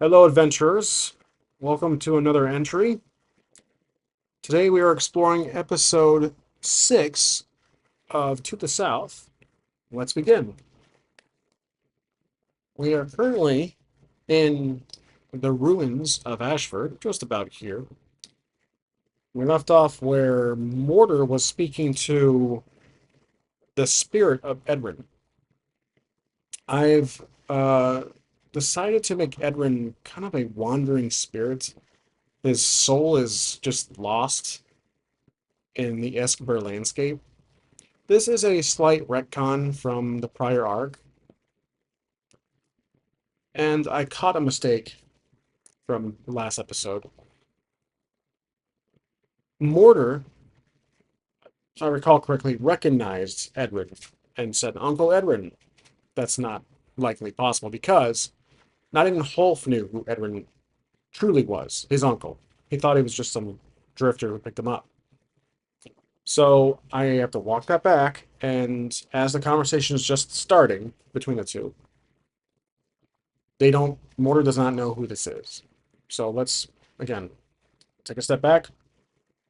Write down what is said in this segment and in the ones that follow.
Hello, adventurers. Welcome to another entry. Today we are exploring episode 6 of To the South. Let's begin. We are currently in the ruins of Ashford, just about here. We left off where Mortar was speaking to the spirit of Edwin. I've decided to make Edwin kind of a wandering spirit. His soul is just lost in the Escabur landscape. This is a slight retcon from the prior arc, and I caught a mistake from the last episode. Mortar, if I recall correctly, recognized Edwin and said, Uncle Edwin. That's not likely possible because not even Holf knew who Edwin truly was, his uncle. He thought he was just some drifter who picked him up. So I have to walk that back, and as the conversation is just starting between the two, Mortar does not know who this is. So let's, again, take a step back.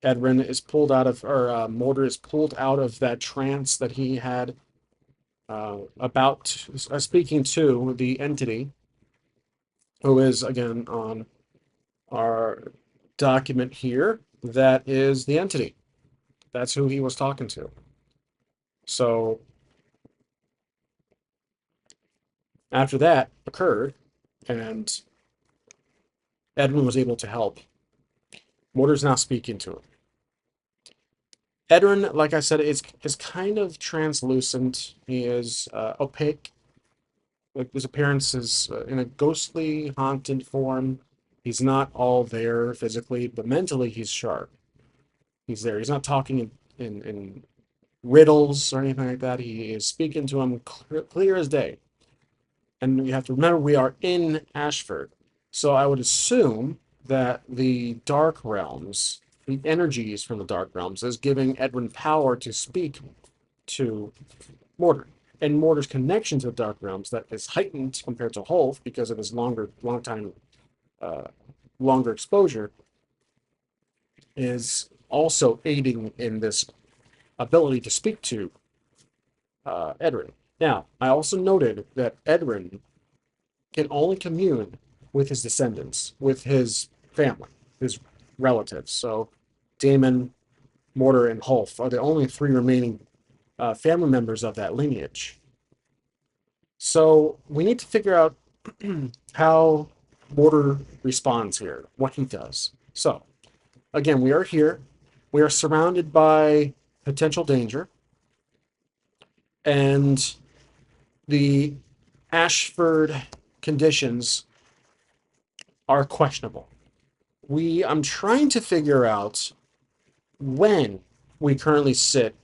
Edwin is pulled out of, or Mortar is pulled out of that trance that he had about speaking to the entity, who is, again, on our document here. That is the entity. That's who he was talking to. So after that occurred, and Edwin was able to help, Mortar's now speaking to him. Edwin, like I said, is kind of translucent. He is opaque. Like his appearance is in a ghostly, haunted form. He's not all there physically, but mentally he's sharp. He's there. He's not talking in riddles or anything like that. He is speaking to him clear as day. And you have to remember we are in Ashford. So I would assume that the Dark Realms, the energies from the Dark Realms, is giving Edwin power to speak to Mortar. And Mortar's connection to the Dark Realms that is heightened compared to Holf because of his uh, longer exposure is also aiding in this ability to speak to Edwin. Now, I also noted that Edwin can only commune with his descendants, with his family, his relatives. So Damon, Mortar, and Holf are the only three remaining family members of that lineage. So we need to figure out how Mortar responds here, what he does. So again, we are here. We are surrounded by potential danger, and the Ashford conditions are questionable. I'm trying to figure out when we currently sit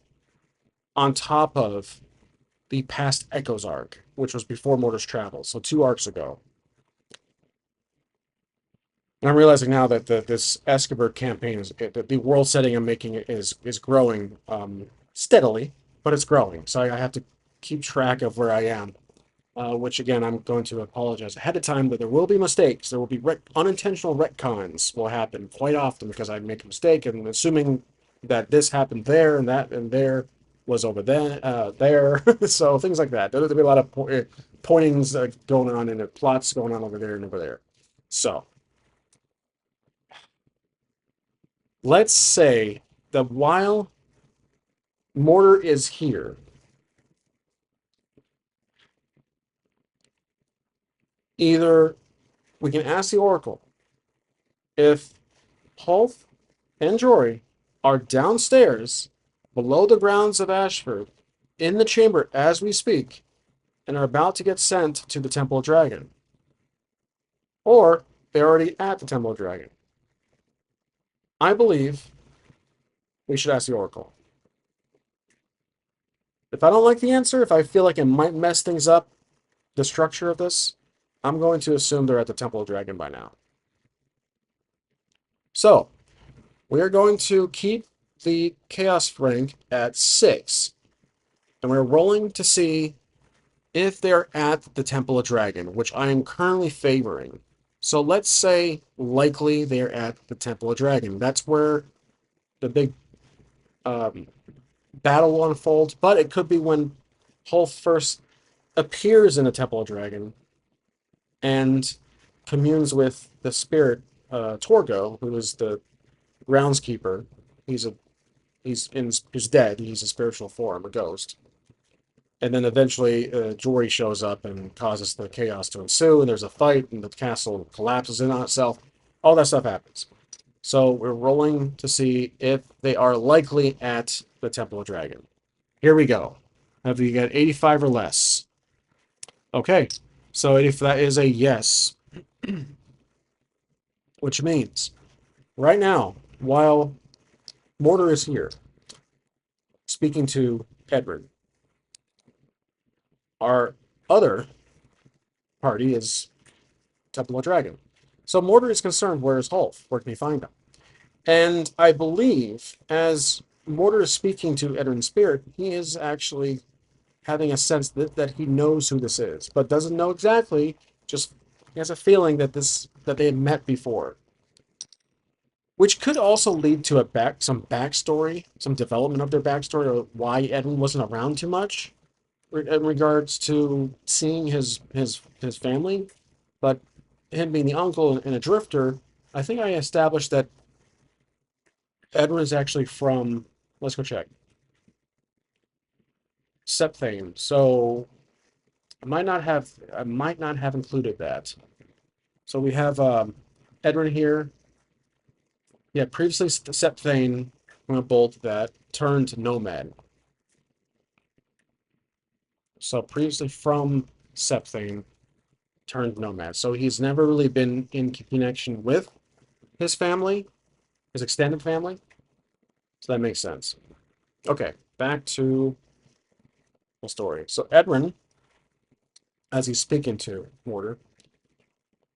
on top of the past Echoes arc, which was before Mortar's travel, so 2 arcs ago. And I'm realizing now that this Escabur campaign the world setting I'm making is growing steadily, but it's growing. So I have to keep track of where I am. Which again, I'm going to apologize ahead of time that there will be mistakes. There will be unintentional retcons will happen quite often because I make a mistake and assuming that this happened there and that and there was over there. So things like that. There'll be a lot of pointings going on and plots going on over there and over there. So let's say that while Mortar is here, either we can ask the Oracle if Hulth and Jory are downstairs below the grounds of Ashford in the chamber as we speak and are about to get sent to the Temple of Dragon. Or they're already at the Temple of Dragon. I believe we should ask the Oracle. If I don't like the answer, if I feel like it might mess things up, the structure of this, I'm going to assume they're at the Temple of Dragon by now. So, we are going to keep the Chaos rank at 6. And we're rolling to see if they're at the Temple of Dragon, which I am currently favoring. So let's say likely they're at the Temple of Dragon. That's where the big um, battle will unfold, but it could be when Hulk first appears in the Temple of Dragon and communes with the spirit Torgo, who is the groundskeeper. He's a he's dead. He's a spiritual form, a ghost. And then eventually, Jory shows up and causes the chaos to ensue, and there's a fight, and the castle collapses in on itself. All that stuff happens. So we're rolling to see if they are likely at the Temple of Dragon. Here we go. Have you got 85 or less? Okay. So if that is a yes, which means right now, while Mortar is here speaking to Edward, our other party is Temple of Dragon. So Mortar is concerned, where is Hulk? Where can he find him? And I believe as Mortar is speaking to Edward's spirit, he is actually having a sense that he knows who this is, but doesn't know exactly. Just he has a feeling that they had met before, which could also lead to some backstory, some development of their backstory, or why Edwin wasn't around too much in regards to seeing his family. But him being the uncle and a drifter, I think I established that Edwin is actually from. Let's go check. Septhane. So I might not have included that. So we have Edwin here. Yeah, previously Septhane, I'm gonna bold that, turned nomad. So previously from Septhane, turned nomad. So he's never really been in connection with his family, his extended family. So that makes sense. Okay, back to the story. So Edwin, as he's speaking to Mortar,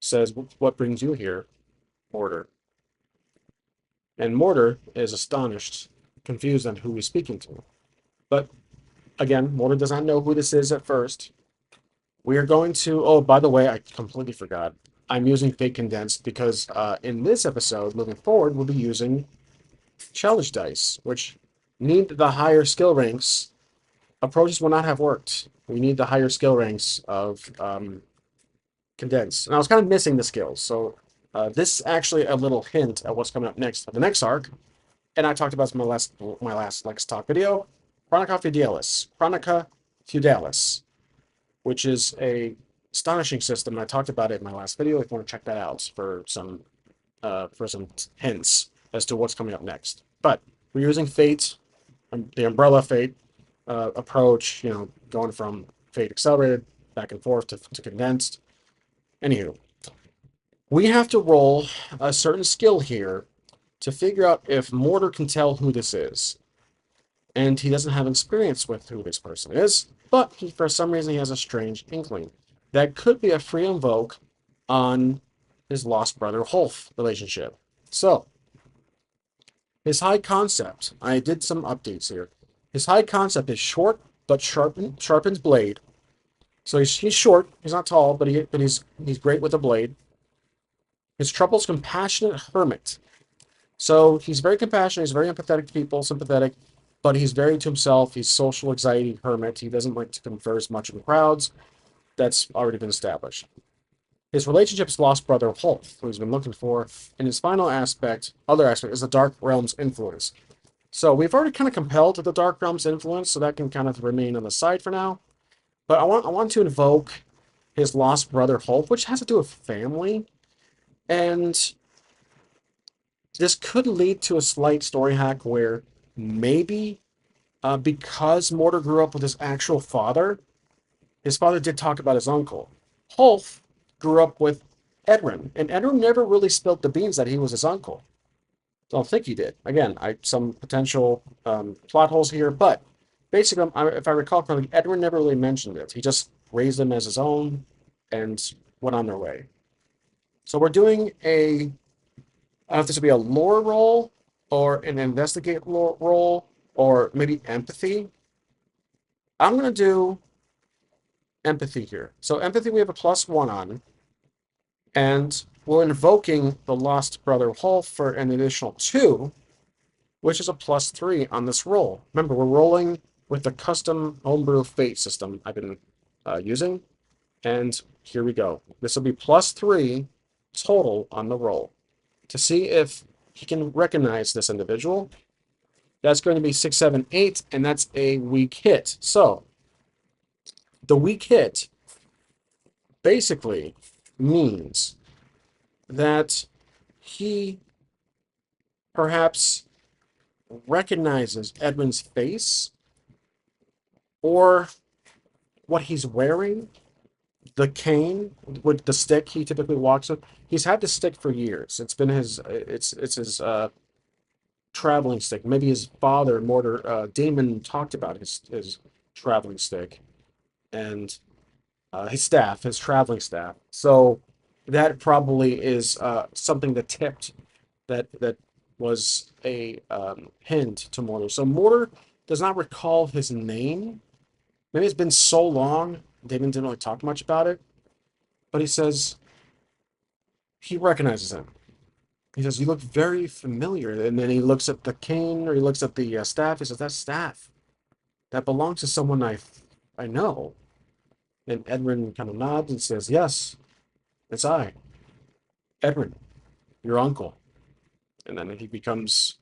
says, "What brings you here, Mortar?" And Mortar is astonished, confused on who he's speaking to. But again, Mortar does not know who this is at first. We are going to. Oh, by the way, I completely forgot. I'm using fake condensed because in this episode, moving forward, we'll be using challenge dice, which need the higher skill ranks. Approaches will not have worked. We need the higher skill ranks of condensed. And I was kind of missing the skills. So this is actually a little hint at what's coming up next. The next arc, and I talked about this in my last Lex Talk video, Chronica Feudalis, which is a astonishing system. I talked about it in my last video. If you want to check that out for some hints as to what's coming up next. But we're using Fate, the Umbrella Fate approach. Going from Fate Accelerated back and forth to condensed. Anywho, we have to roll a certain skill here to figure out if Mortar can tell who this is. And he doesn't have experience with who this person is, but for some reason he has a strange inkling. That could be a free invoke on his lost brother Hulf relationship. So, his high concept, I did some updates here. His high concept is short but sharpens blade. So he's short, he's not tall, but he's great with a blade. His trouble's compassionate hermit. So he's very compassionate, he's very empathetic to people, sympathetic, but he's very to himself. He's social anxiety hermit. He doesn't like to converse much in crowds. That's already been established. His relationship is lost brother Hulk, who he's been looking for. And his final other aspect, is the Dark Realm's influence. So we've already kind of compelled the Dark Realm's influence, so that can kind of remain on the side for now. But I want to invoke his lost brother Hulk, which has to do with family. And this could lead to a slight story hack where maybe because Mortar grew up with his actual father, his father did talk about his uncle. Hulk grew up with Edwin, and Edwin never really spilled the beans that he was his uncle. Don't think he did. Again, some potential plot holes here, but basically, if I recall correctly, Edwin never really mentioned it. He just raised them as his own and went on their way. So we're doing I don't know if this would be a lore roll or an investigate roll or maybe empathy. I'm going to do empathy here. So empathy we have a +1 on, and we're invoking the Lost Brother Hall for an additional 2, which is a +3 on this roll. Remember, we're rolling with the custom homebrew fate system I've been using. And here we go. This will be +3 total on the roll to see if he can recognize this individual. That's going to be 6, 7, 8, and that's a weak hit. So the weak hit basically means that he perhaps recognizes Edwin's face or what he's wearing, the cane with the stick he typically walks with. He's had the stick for years. It's been his it's his traveling stick. Maybe his father, Mortar Damon, talked about his traveling stick and his staff, his traveling staff. So that probably is something that tipped that was a hint to Mortar. So Mortar does not recall his name. Maybe it's been so long, Damon didn't really talk much about it, but he says he recognizes him. He says, "You look very familiar." And then he looks at the cane or he looks at the staff. He says, "That staff, that belongs to someone I know." And Edwin kind of nods and says, "Yes, it's I, Edwin, your uncle." And then he becomes.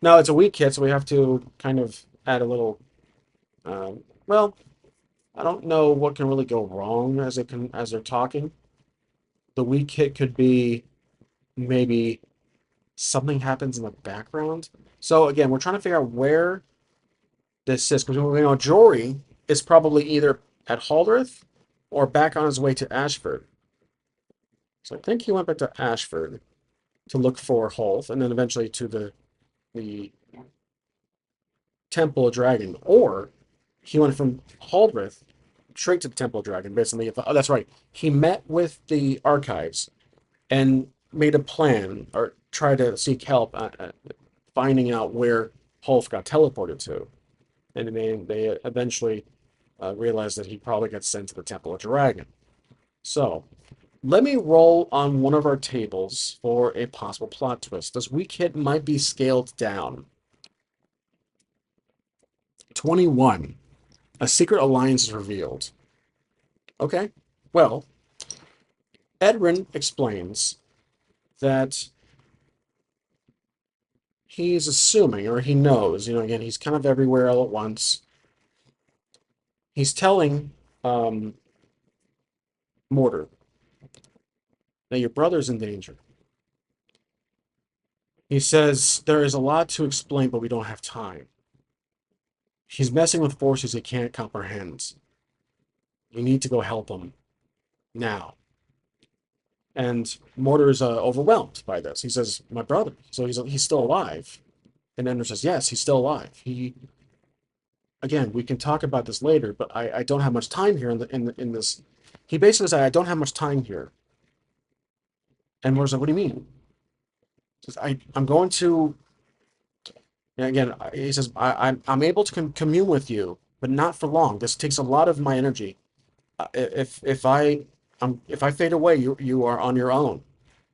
Now it's a weak hit, so we have to kind of add a little. Well, I don't know what can really go wrong as they're talking. The weak hit could be maybe something happens in the background. So again, we're trying to figure out where this is because we know Jory is probably either at Haldreth or back on his way to Ashford. So I think he went back to Ashford to look for Holth and then eventually to the Temple of Dragon, or he went from Haldreth straight to the Temple of Dragon. Basically, oh, that's right. He met with the archives and made a plan or tried to seek help finding out where Holth got teleported to. And they eventually realized that he probably got sent to the Temple of Dragon. So, let me roll on one of our tables for a possible plot twist. This weak hit might be scaled down. 21. A secret alliance is revealed. Okay. Well, Edwin explains that he's assuming, or he knows, again, he's kind of everywhere all at once. He's telling Mortar that your brother's in danger. He says there is a lot to explain, but we don't have time. He's messing with forces he can't comprehend. You need to go help him now. And Mortar is overwhelmed by this. He says, "My brother." So he's still alive. And Ender says, "Yes, he's still alive. Again, we can talk about this later, but I don't have much time here in this." He basically said, "I don't have much time here." And Mortar's like, "What do you mean?" He says, I'm going to. And again, he says, I'm able to commune with you, but not for long. This takes a lot of my energy. If I fade away, you are on your own.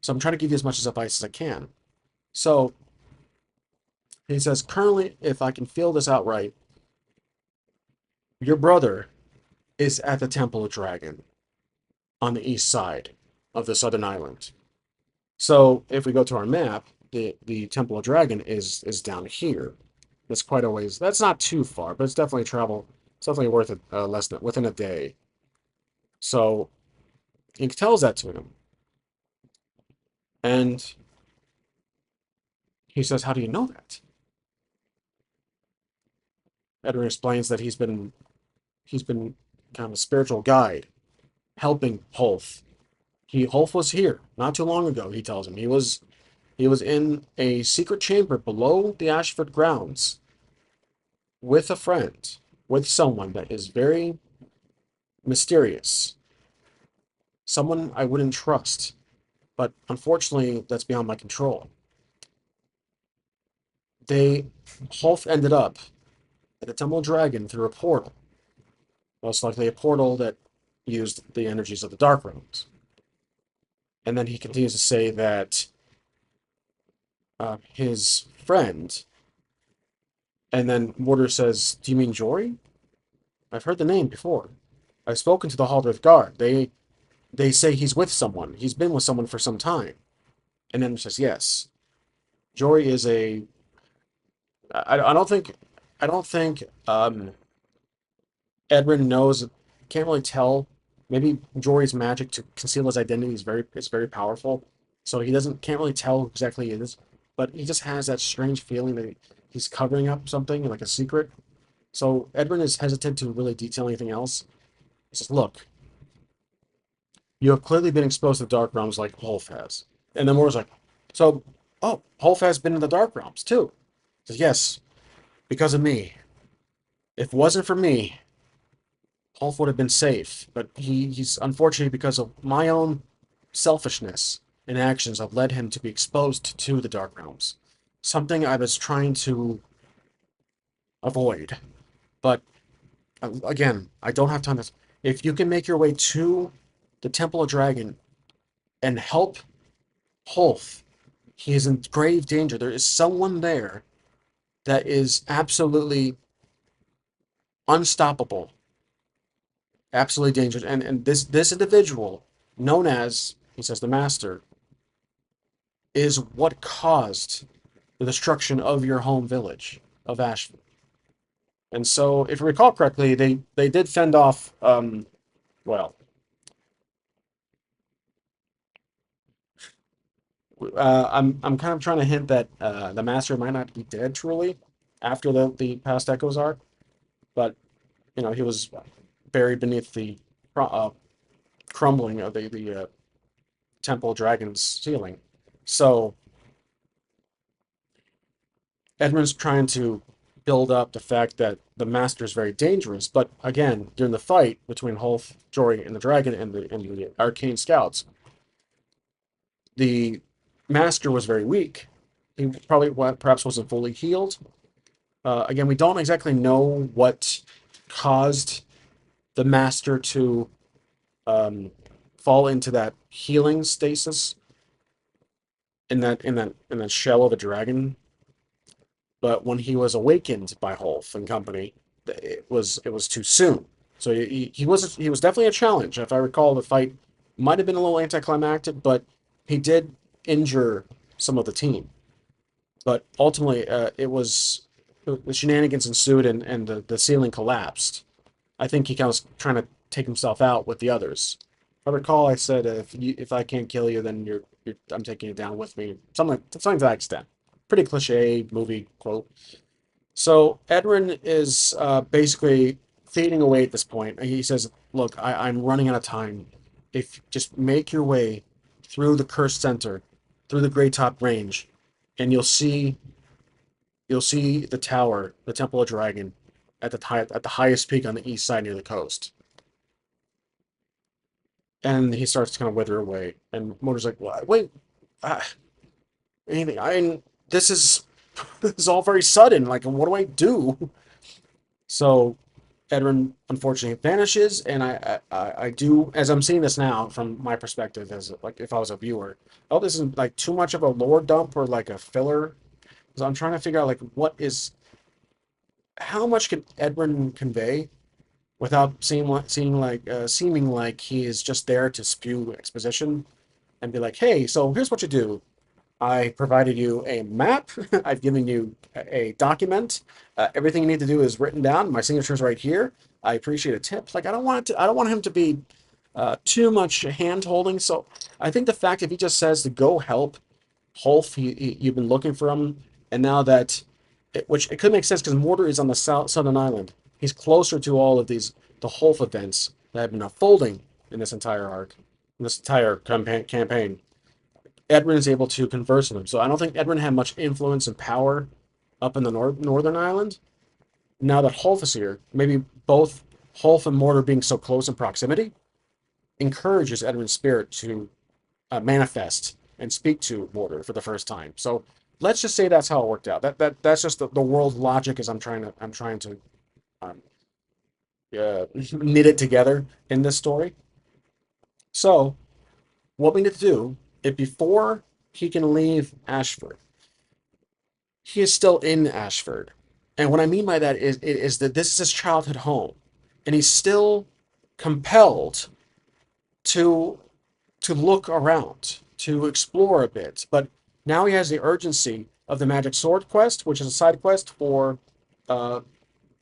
So I'm trying to give you as much advice as I can." So he says, "Currently, if I can feel this out right, your brother is at the Temple of Dragon on the east side of the southern island. So if we go to our map, the Temple of Dragon is down here. That's quite a ways. That's not too far, but it's definitely travel. It's definitely worth it less than within a day." So he tells that to him, and he says, "How do you know that?" Edwin explains that he's been kind of a spiritual guide, helping Holth. Holth was here not too long ago. He tells him he was in a secret chamber below the Ashford grounds with a friend, with someone that is very mysterious, someone I wouldn't trust, but unfortunately that's beyond my control. They Holth ended up at the Temple Dragon through a portal, most likely a portal that used the energies of the Dark Realms. And then he continues to say that his friend, and then Mortar says, "Do you mean Jory? I've heard the name before. I've spoken to the Haldreth Guard. They say he's with someone. He's been with someone for some time." And then he says, "Yes, Jory is a. I don't think I don't think Edwin knows. Can't really tell. Maybe Jory's magic to conceal his identity is very powerful. So he doesn't can't really tell exactly it is, but he just has that strange feeling that he's covering up something like a secret. So Edwin is hesitant to really detail anything else. He says, "Look, you have clearly been exposed to the dark realms like Wolf has." And then Moore's like, "So, oh, Wolf has been in the dark realms too." He says, "Yes, because of me. If it wasn't for me, Wolf would have been safe. But he's unfortunately because of my own selfishness and actions have led him to be exposed to the dark realms. Something I was trying to avoid. But again, I don't have time to. If you can make your way to the Temple of Dragon and help Holf, he is in grave danger. There is someone there that is absolutely unstoppable, absolutely dangerous. And this individual, known as he says the Master, is what caused the destruction of your home village of Ashford. And so, if you recall correctly, they did fend off. Well, I'm kind of trying to hint that the Master might not be dead truly after the past echoes are, but he was buried beneath the crumbling of the Temple Dragon's ceiling. So Edmund's trying to build up the fact that the Master is very dangerous, but again, during the fight between Hulf, Jory, and the Dragon and the Arcane Scouts, the Master was very weak. He probably perhaps wasn't fully healed. Again, we don't exactly know what caused the Master to um, fall into that healing stasis in that shell of a dragon. But when he was awakened by Holf and company, it was too soon. So he was definitely a challenge. If I recall, the fight might have been a little anticlimactic, but he did injure some of the team. But ultimately, it was the shenanigans ensued, and the ceiling collapsed. I think he kind of was trying to take himself out with the others. If I recall, I said if I can't kill you, then I'm taking you down with me. Something to that extent. Pretty cliche movie quote. So Edwin is basically fading away at this point. He says, "Look, I'm running out of time. If just make your way through the cursed center, through the Great Top Range, and you'll see the tower, the Temple of Dragon, at the highest peak on the east side near the coast." And he starts to kind of wither away. And Motor's like, "Well, wait, uh, anything? This is this is all very sudden. Like, what do I do?" So Edwin unfortunately vanishes, and I do, as I'm seeing this now from my perspective, as like if I was a viewer, oh, this isn't like too much of a lore dump or like a filler. So I'm trying to figure out like how much can Edwin convey without seeming like he is just there to spew exposition and be like, "Hey, so here's what you do. I provided you a map. I've given you a document. Everything you need to do is written down. My signature's right here. I appreciate a tip." Like I don't want him to be too much hand holding. So I think the fact if he just says to go help Holf, you've been looking for him, and now which it could make sense because Mortar is on the southern island. He's closer to all of the Holf events that have been unfolding in this entire arc, in this entire campaign. Edwin is able to converse with him. So I don't think Edwin had much influence and power up in the northern island. Now that Holf is here, maybe both Holf and Mortar being so close in proximity encourages Edwin's spirit to manifest and speak to Mortar for the first time. So let's just say that's how it worked out. That's just the world logic as I'm trying to um, knit it together in this story. So what we need to do is before he can leave Ashford, he is still in Ashford. And what I mean by that is that this is his childhood home. And he's still compelled to look around, to explore a bit. But now he has the urgency of the Magic Sword quest, which is a side quest for uh,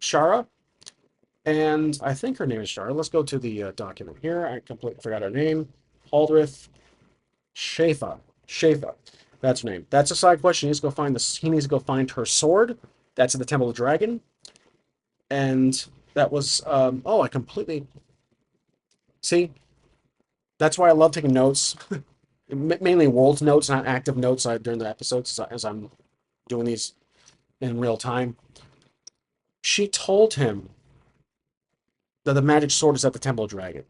Shara. And I think her name is Shara. Let's go to the document here. I completely forgot her name. Aldrith Shafa. Shafa. That's her name. That's a side quest. She needs to go find this. He needs to go find her sword. That's at the Temple of the Dragon. And that was oh, I completely see. That's why I love taking notes, mainly world notes, not active notes during the episodes as I'm doing these in real time. She told him that the magic sword is at the Temple of Dragon,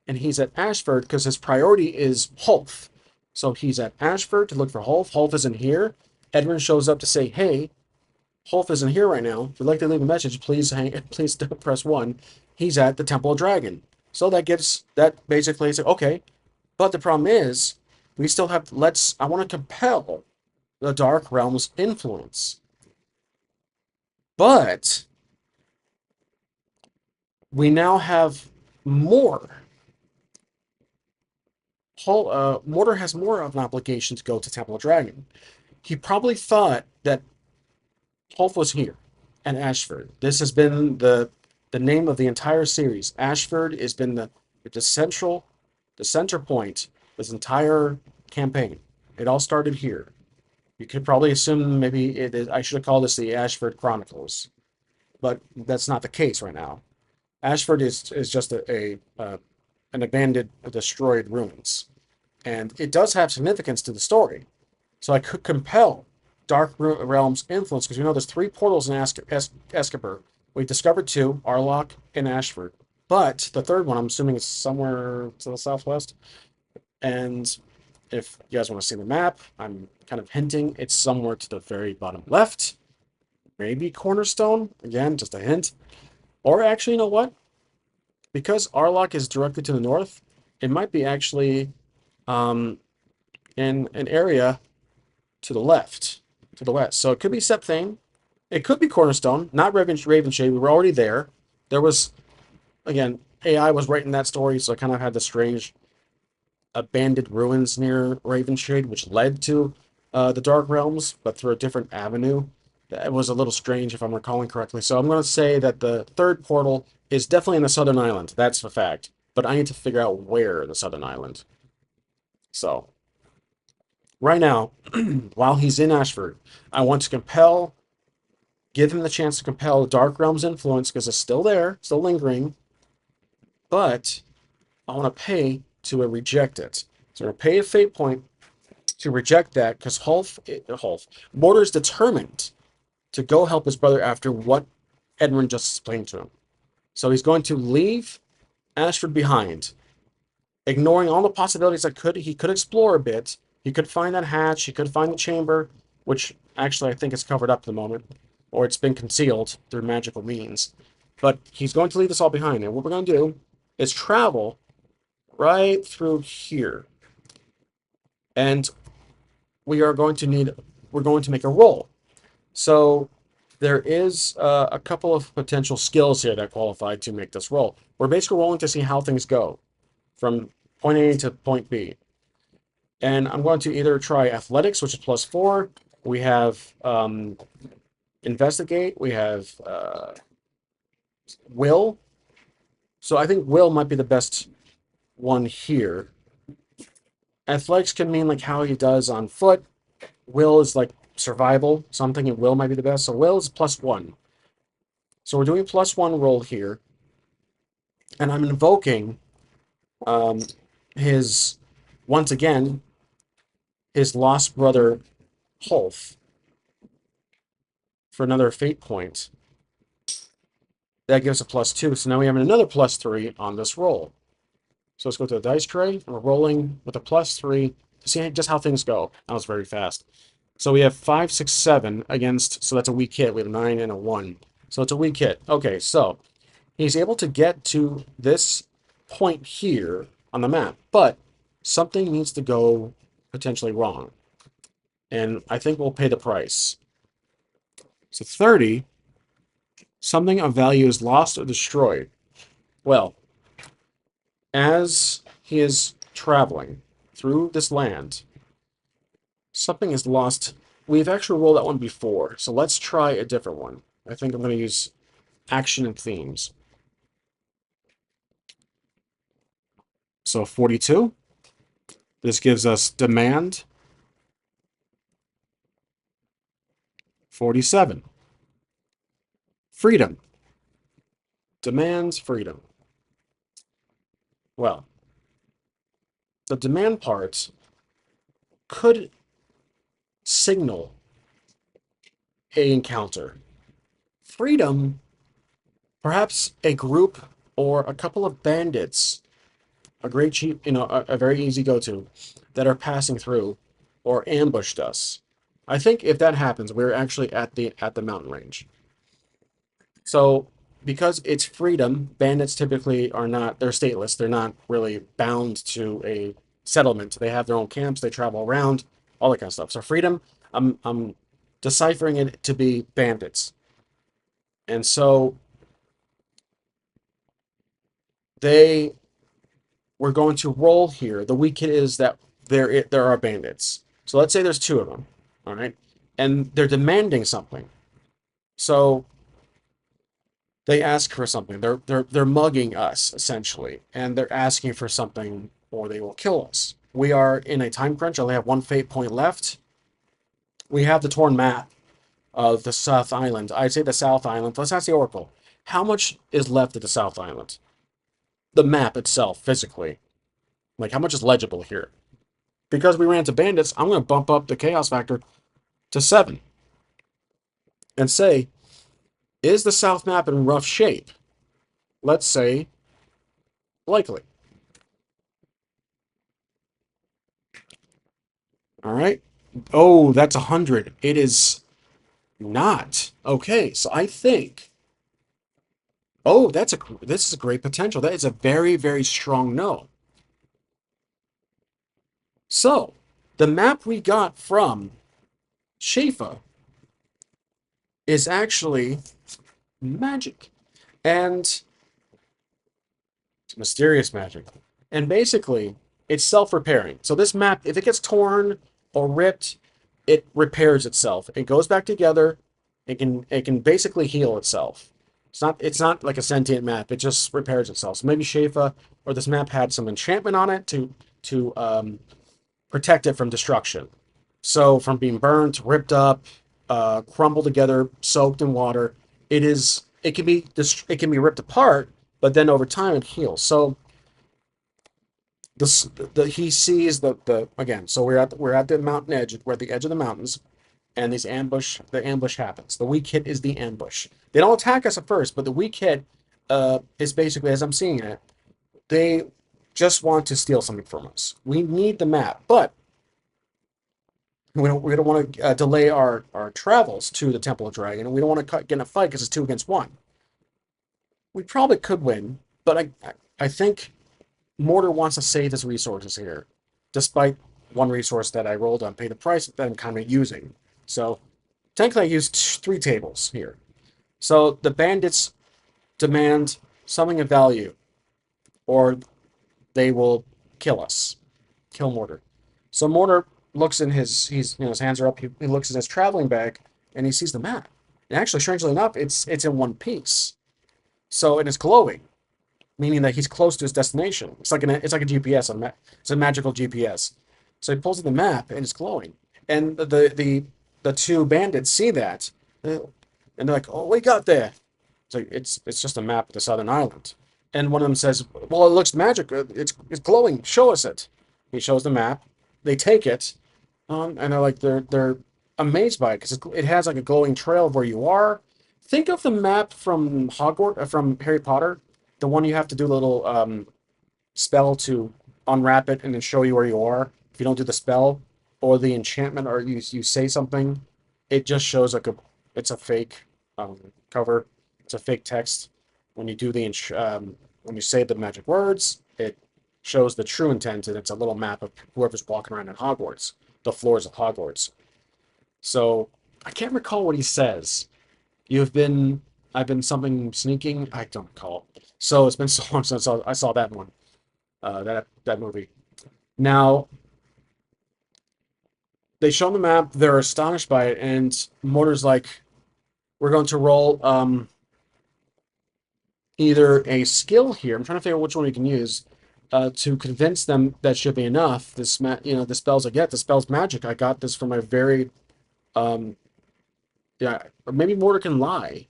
and he's at Ashford because his priority is Hulf. So he's at Ashford to look for Hulf. Hulf isn't here. Edwin shows up to say, "Hey, Hulf isn't here right now. If you'd like to leave a message, please press 1. He's at the Temple of Dragon." So that basically is okay. But the problem is, we still have I want to compel the Dark Realm's influence. But we now have more. Mortar has more of an obligation to go to Temple of Dragon. He probably thought that Hulf was here and Ashford. This has been the name of the entire series. Ashford has been the center point of this entire campaign. It all started here. You could probably assume maybe I should have called this the Ashford Chronicles, but that's not the case right now. Ashford is just an abandoned, destroyed ruins, and it does have significance to the story. So I could compel Dark Realm's influence because we know there's 3 portals in Escabur. We discovered 2, Arlok and Ashford. But the third one, I'm assuming, is somewhere to the southwest. And if you guys want to see the map, I'm kind of hinting it's somewhere to the very bottom left. Maybe Cornerstone. Again, just a hint. Or actually, you know what? Because Arlok is directly to the north, it might be actually um, in an area to the left, to the west. So it could be Septhane. It could be Cornerstone, not Ravenshade. We were already there. There was, again, AI was writing that story, so I kind of had the strange abandoned ruins near Ravenshade, which led to the Dark Realms, but through a different avenue. That was a little strange, if I'm recalling correctly. So I'm going to say that the third portal is definitely in the Southern Island. That's a fact. But I need to figure out where in the Southern Island. So right now, while he's in Ashford, I want to give him the chance to compel Dark Realm's influence because it's still there, still lingering. But I want to pay to reject it. So I'm going to pay a fate point to reject that because Mortar is determined to go help his brother after what Edwin just explained to him. So he's going to leave Ashford behind, ignoring all the possibilities he could explore a bit. He could find that hatch, he could find the chamber, which actually I think is covered up at the moment, or it's been concealed through magical means. But he's going to leave this all behind, and what we're going to do is travel right through here. And we're going to make a roll. So there is a couple of potential skills here that qualify to make this roll. We're basically rolling to see how things go from point A to point B. And I'm going to either try athletics, which is +4. We have investigate. We have will. So I think will might be the best one here. Athletics can mean like how he does on foot. Will is like survival. So I'm thinking will might be the best. So will is +1. So we're doing +1 roll here. And I'm invoking his, once again, his lost brother, Hulf, for another fate point. That gives a +2. So now we have another +3 on this roll. So let's go to the dice tray. And we're rolling with a +3 to see just how things go. That was very fast. So we have 5, 6, 7 against, so that's a weak hit. We have a 9 and a 1. So it's a weak hit. Okay, so he's able to get to this point here on the map, but something needs to go potentially wrong. And I think we'll pay the price. So 30, something of value is lost or destroyed. Well, as he is traveling through this land, something is lost. We've actually rolled that one before, so let's try a different one. I think I'm going to use action and themes. So 42. This gives us demand. 47. Freedom. Demands freedom. Well, the demand part could signal a encounter. Freedom, perhaps a group or a couple of bandits, a great cheap, a very easy go-to, that are passing through or ambushed us. I think if that happens, we're actually at the mountain range. So because it's freedom, bandits typically are not, they're stateless. They're not really bound to a settlement. They have their own camps, they travel around, all that kind of stuff. So freedom, I'm deciphering it to be bandits. And so they we're going to roll here. The weak hit is that there are bandits. So let's say there's two of them, all right? And they're demanding something. So they ask for something. They're mugging us essentially, and they're asking for something, or they will kill us. We are in a time crunch. I only have one fate point left. We have the torn map of the South Island. I'd say the South Island. Let's ask the Oracle. How much is left of the South Island? The map itself, physically. Like, how much is legible here? Because we ran into bandits, I'm going to bump up the chaos factor to 7 and say, is the South map in rough shape? Let's say, likely. All right. Oh, that's 100. It is not. Okay, so I think. Oh, this is a great potential. That is a very, very strong no. So, the map we got from Shafa is actually magic. And it's mysterious magic. And basically, it's self-repairing. So this map, if it gets torn or ripped, it repairs itself. It goes back together. It can basically heal itself. It's not like a sentient map. It just repairs itself. So maybe Shafa or this map had some enchantment on it to protect it from destruction. So from being burnt, ripped up, crumbled together, soaked in water, it can be ripped apart, but then over time it heals. So he sees the again. So we're at the mountain edge. We're at the edge of the mountains, and the ambush happens. The weak hit is the ambush. They don't attack us at first, but the weak hit is basically, as I'm seeing it, they just want to steal something from us. We need the map, but we don't want to delay our travels to the Temple of Dragon, and we don't want to get in a fight because it's 2 against 1. We probably could win, but I think Mortar wants to save his resources here, despite one resource that I rolled on pay the price that I'm kind of using. So technically I used 3 tables here. So the bandits demand something of value, or they will kill us. Kill Mortar. So Mortar looks in his hands are up. He looks in his traveling bag and he sees the map. And actually, strangely enough, it's in one piece. So and it's glowing, meaning that he's close to his destination. It's like a GPS. It's a magical GPS. So he pulls in the map and it's glowing. And the two bandits see that, and they're like, "Oh, we got there." It's just a map of the southern island. And one of them says, "Well, it looks magic. It's glowing. Show us it." He shows the map. They take it, and they're amazed by it because it has like a glowing trail of where you are. Think of the map from Hogwarts, from Harry Potter, the one you have to do a little spell to unwrap it and then show you where you are. If you don't do the spell or the enchantment, or you say something, it just shows it's a fake cover. It's a fake text. When you do when you say the magic words, it shows the true intent, and it's a little map of whoever's walking around in Hogwarts, the floors of Hogwarts. So I can't recall what he says. You've been, I've been something sneaking. I don't recall. So it's been so long since I saw that one, that movie. Now they show them the map. They're astonished by it, and Mortar's like, "We're going to roll either a skill here. I'm trying to figure out which one we can use to convince them that should be enough. The spells I get, the spell's magic. I got this from a very, um, yeah, or maybe Mortar can lie.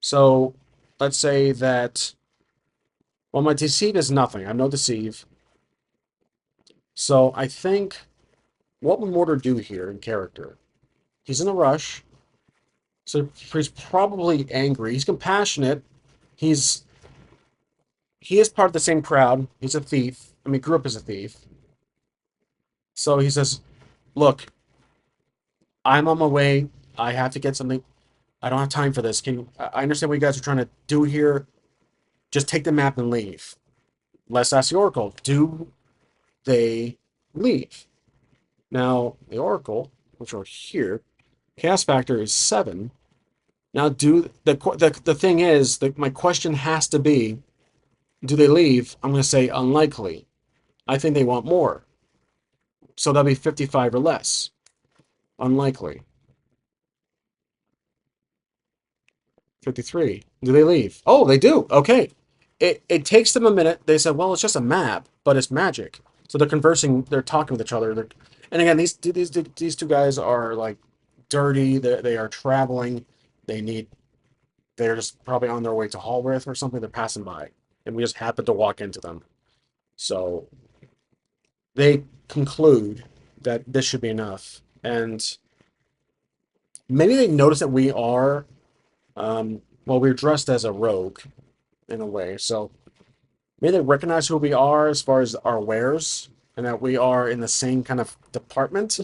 So let's say that, well, my deceive is nothing. I have no deceive. So I think, what would Mortar do here in character? He's in a rush, so he's probably angry. He's compassionate. He's he is part of the same crowd. He's a thief. I mean, grew up as a thief. So he says, "Look, I'm on my way. I have to get something. I don't have time for this. I understand what you guys are trying to do here. Just take the map and leave." Let's ask the Oracle. Do they leave? Now, the Oracle, which are here, cast factor is 7. Now, the thing is, my question has to be, do they leave? I'm going to say unlikely. I think they want more. So that'll be 55 or less. Unlikely. 53. Do they leave? Oh, they do. Okay. It takes them a minute. They said, well, it's just a map, but it's magic. So they're conversing. They're talking with each other. And again, these two guys are like dirty. They are traveling. They need. They're just probably on their way to Hallworth or something. They're passing by, and we just happen to walk into them. So they conclude that this should be enough, and maybe they notice that we are, well, we're dressed as a rogue in a way. So maybe they recognize who we are as far as our wares, and that we are in the same kind of department,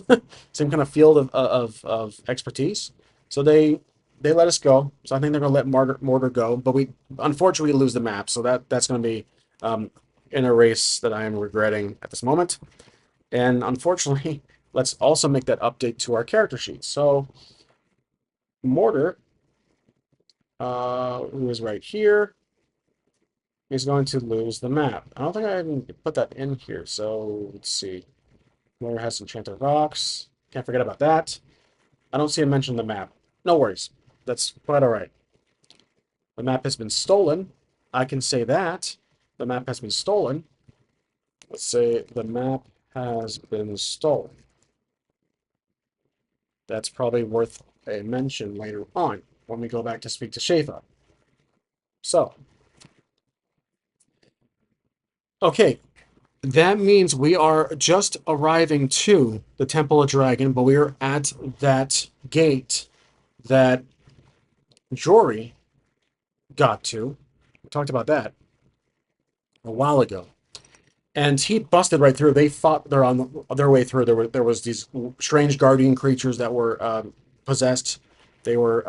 same kind of field of expertise. So they let us go. So I think they're gonna let Mortar go, but we unfortunately lose the map. So that's gonna be um, in a race that I am regretting at this moment. And unfortunately, let's also make that update to our character sheet. So Mortar, who is right here, is going to lose the map. I don't think I even put that in here. So let's see. Mortar has enchanted rocks. Can't forget about that. I don't see a mention of the map. No worries. That's quite all right. The map has been stolen. I can say that. The map has been stolen. Let's say the map has been stolen. That's probably worth a mention later on when we go back to speak to Shafa. So, okay, that means we are just arriving to the Temple of Dragon, but we are at that gate that Jory got to. We talked about that a while ago. And he busted right through. They fought. They're on their way through. There was these strange guardian creatures that were possessed. They were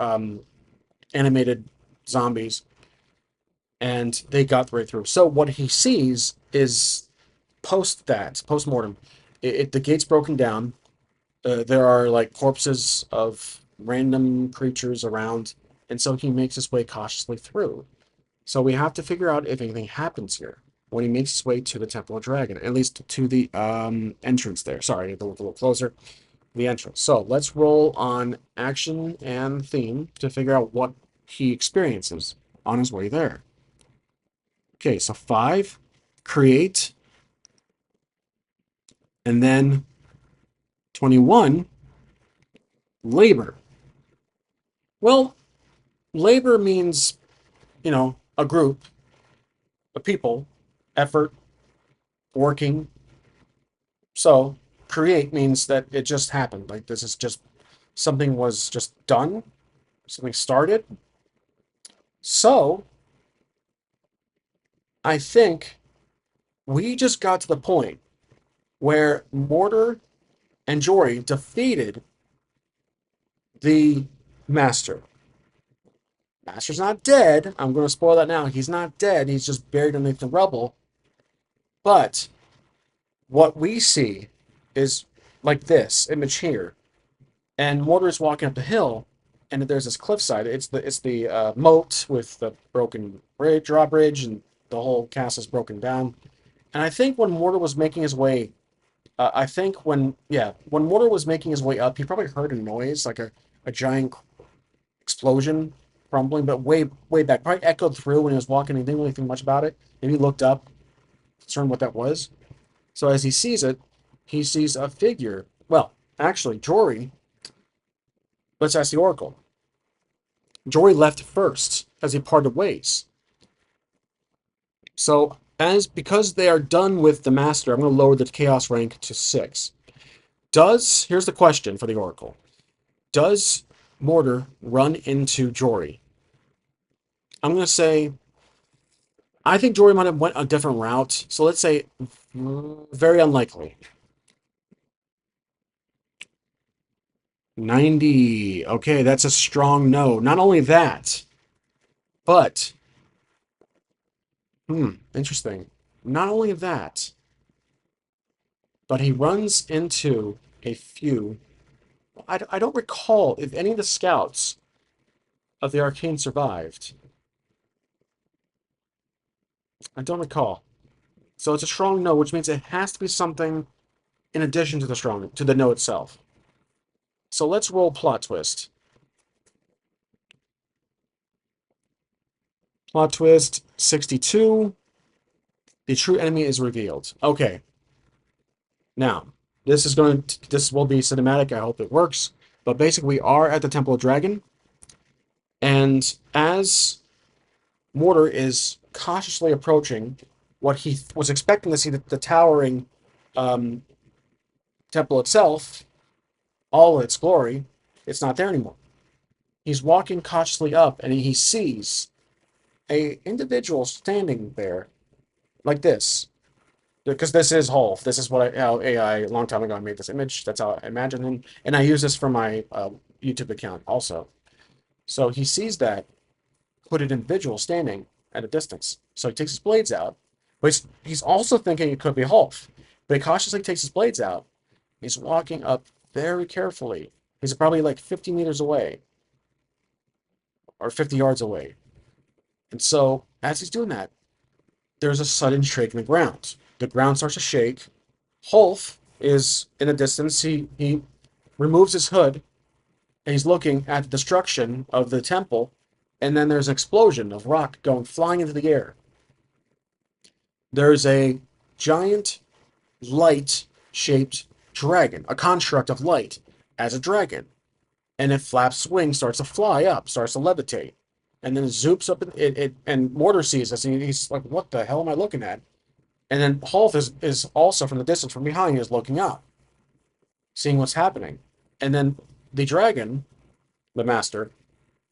animated zombies, and they got right through. So what he sees is post mortem, the gate's broken down. There are like corpses of random creatures around, and so he makes his way cautiously through. So we have to figure out if anything happens here when he makes his way to the Temple of Dragon, at least to the entrance there. Sorry, a little closer. The entrance. So let's roll on action and theme to figure out what he experiences on his way there. Okay, so 5, create, and then 21, labor. Well, labor means, a group, a people, effort, working. So create means that it just happened. Like this is just something was just done, something started. So I think we just got to the point where Mortar and Jory defeated the Master. Master's not dead. I'm going to spoil that now. He's not dead. He's just buried underneath the rubble. But What we see is like this image here, and Mortar is walking up the hill, and there's this cliffside. It's the moat with the broken bridge, drawbridge, and the whole castle is broken down. And I think when Mortar was making his way, I think when Mortar was making his way up, he probably heard a noise like a giant explosion, crumbling, but way back, probably echoed through when he was walking. He didn't really think much about it. Maybe he looked up, concerned what that was. So as he sees it, he sees a figure. Well, actually, Jory. Let's ask the Oracle. Jory left first as he parted ways. So as because they are done with the Master, I'm going to lower the Chaos rank to 6. Here's the question for the Oracle. Does Mortar run into Jory? I'm going to say I think Jory might have went a different route. So let's say very unlikely. 90. Okay, that's a strong no. Not only that, but interesting. Not only that, but he runs into a few. I don't recall if any of the scouts of the Arcane survived. I don't recall. So it's a strong no, which means it has to be something in addition to the no itself. So let's roll plot twist. Plot twist 62. The true enemy is revealed. Okay. Now, this will be cinematic. I hope it works. But basically, we are at the Temple of Dragon, and as Mortar is cautiously approaching what he was expecting to see the towering um, temple itself, all its glory, it's not there anymore. He's walking cautiously up, and he sees a individual standing there like this. Because this is Holf. This is how AI a long time ago I made this image. That's how I imagine him, and I use this for my YouTube account also. So he sees that hooded individual standing at a distance. So he takes his blades out, but he's also thinking it could be Holf. But he cautiously takes his blades out. He's walking up very carefully. He's probably like 50 meters away or 50 yards away. And so as he's doing that, there's a sudden shake in the ground. The ground starts to shake. Holf is in the distance. He removes his hood and he's looking at the destruction of the temple. And then there's an explosion of rock going flying into the air. There's a giant light shaped dragon, a construct of light as a dragon. And it flaps wings, starts to fly up, starts to levitate. And then it zoops up and Mortar sees this and he's like, what the hell am I looking at? And then Holf is also from the distance from behind, is looking up, seeing what's happening. And then the dragon, the master,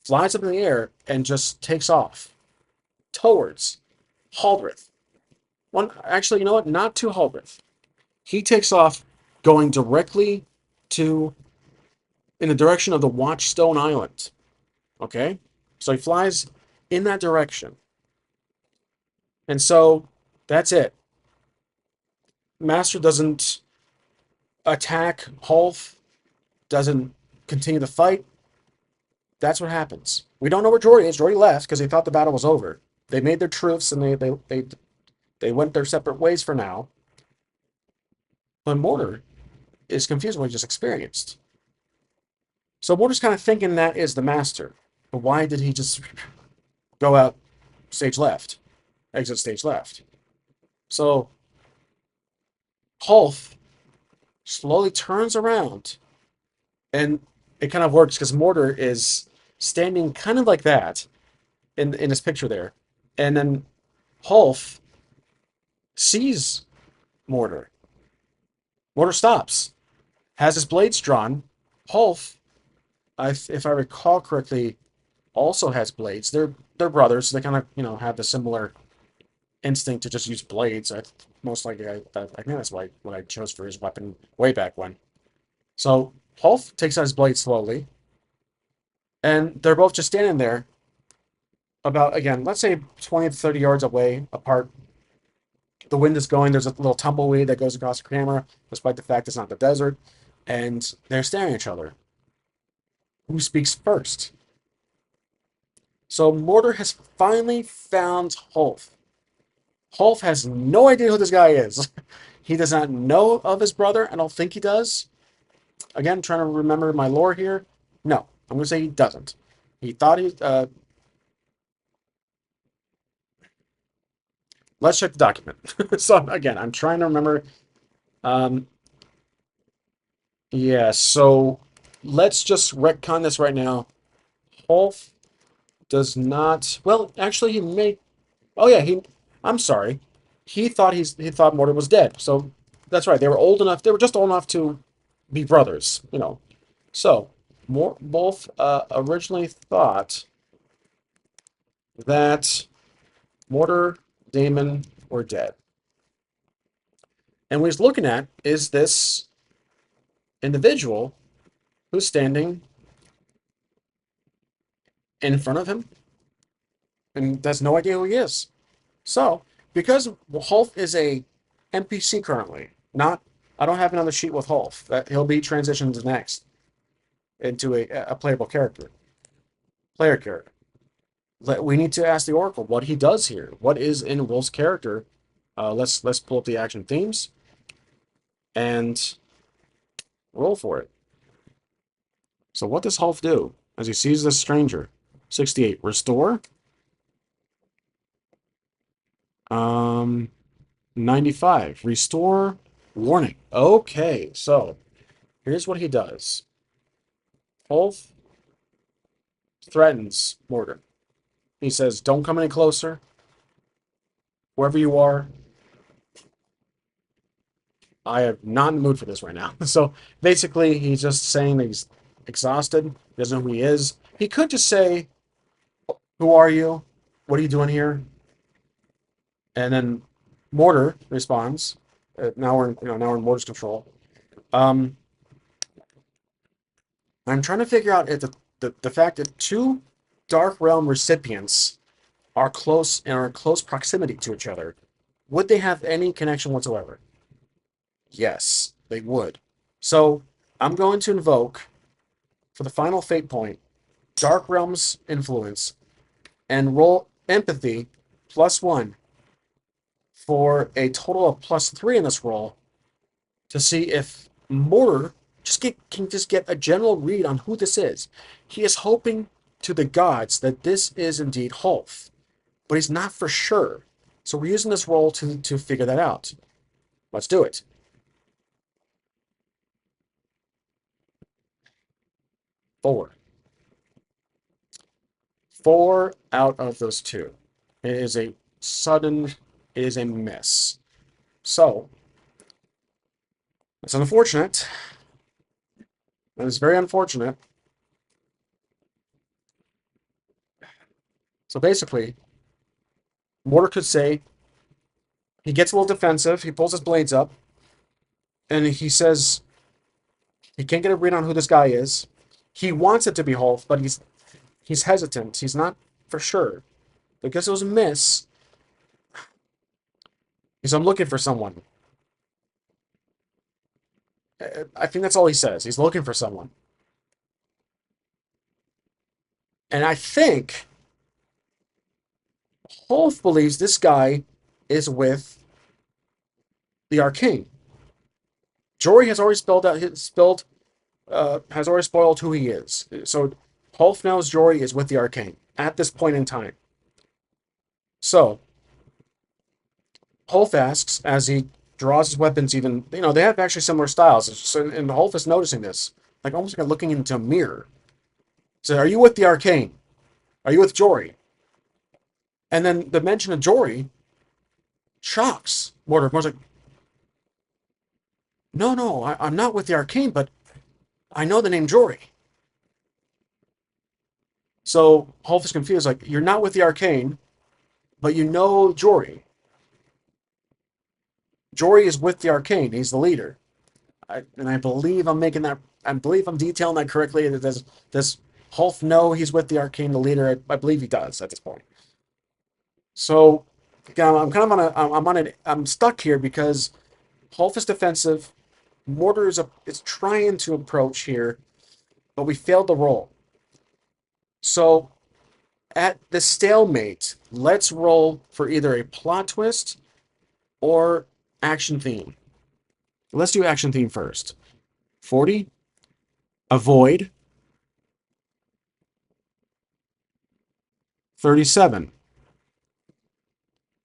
flies up in the air and just takes off towards Haldrith. Actually, you know what? Not to Haldrith. He takes off going directly to in the direction of the Watchstone Island. Okay? So he flies in that direction. And so that's it. Master doesn't attack Holf, doesn't continue the fight. That's what happens. We don't know where Jory is. Jory left because they thought the battle was over. They made their truce and they went their separate ways for now. But Mortar is confused with what he just experienced. So Mortar's kind of thinking that is the master. But why did he just go out stage left? Exit stage left. So Holf slowly turns around and it kind of works because Mortar is standing kind of like that in his picture there. And then Holf sees Mortar. Mortar stops, has his blades drawn. Holf, if I recall correctly, also has blades. They're brothers, so they kind of have the similar instinct to just use blades. Most likely, I think that's what I chose for his weapon way back when. So Holf takes out his blade slowly, and they're both just standing there, about again, let's say 20 to 30 yards away apart. The wind is going. There's a little tumbleweed that goes across the camera, despite the fact it's not the desert. And they're staring at each other. Who speaks first? So Mortar has finally found Holf. Holf has no idea who this guy is. He does not know of his brother. I don't think he does. Again, trying to remember my lore here. No, I'm going to say he doesn't. He thought he. Let's check the document. So again, I'm trying to remember. Um, yeah, so let's just retcon this right now. Holf does not. Well, actually, he may. Oh yeah, he. I'm sorry. He thought Mortar was dead. So that's right. They were old enough. They were just old enough to be brothers. So both originally thought that Mortar, Damon were dead, and what he's looking at is this individual who's standing in front of him and has no idea who he is. So, because Hulf is a NPC currently, not I don't have another sheet with Hulf. That he'll be transitioned to next into a playable character, player character. We need to ask the Oracle what he does here. What is in Wolf's character? Let's pull up the action themes and roll for it. So what does Hulf do as he sees this stranger? 68. Restore. 95. Restore warning. Okay, so here's what he does. Hulf threatens Mortar. He says, don't come any closer. Wherever you are, I am not in the mood for this right now. So basically, he's just saying that he's exhausted. He doesn't know who he is. He could just say, who are you? What are you doing here? And then Mortar responds. Now we're in Mortar's control. Um, I'm trying to figure out if the fact that two Dark Realm recipients are close and are in close proximity to each other, would they have any connection whatsoever? Yes, they would. So I'm going to invoke for the final fate point Dark Realm's influence and roll empathy +1 for a total of +3 in this roll to see if Mortar can just get a general read on who this is. He is hoping to the gods that this is indeed Hulf, but he's not for sure. So we're using this roll to figure that out. Let's do it. 4. 4 out of those 2. It is a sudden, it is a miss. So, that's unfortunate. That is very unfortunate. So basically, Mortar could say, he gets a little defensive, he pulls his blades up, and he says he can't get a read on who this guy is. He wants it to be Hulk, but he's hesitant. He's not for sure. Because it was a miss, he's I'm looking for someone. I think that's all he says. He's looking for someone. And I think Hulk believes this guy is with the Arcane. Jory has already has already spoiled who he is. So Hulk knows Jory is with the Arcane at this point in time. So Hulk asks as he draws his weapons. Even they have actually similar styles. So, and Hulk is noticing this, like almost like looking into a mirror. So, are you with the Arcane? Are you with Jory? And then the mention of Jory shocks Mortar. Mortar's like, no, no, I'm not with the Arcane, but I know the name Jory. So Hulk is confused, like, you're not with the Arcane, but you know Jory. Jory is with the Arcane. He's the leader. I believe I'm making that. I believe I'm detailing that correctly. Does Hulk know he's with the Arcane, the leader? I believe he does at this point. So Again, I'm kind of on a, I'm on an, I'm stuck here because Hulf is defensive. Mortar is trying to approach here, but we failed the roll. So at the stalemate, let's roll for either a plot twist or action theme. Let's do action theme first. 40, avoid, 37,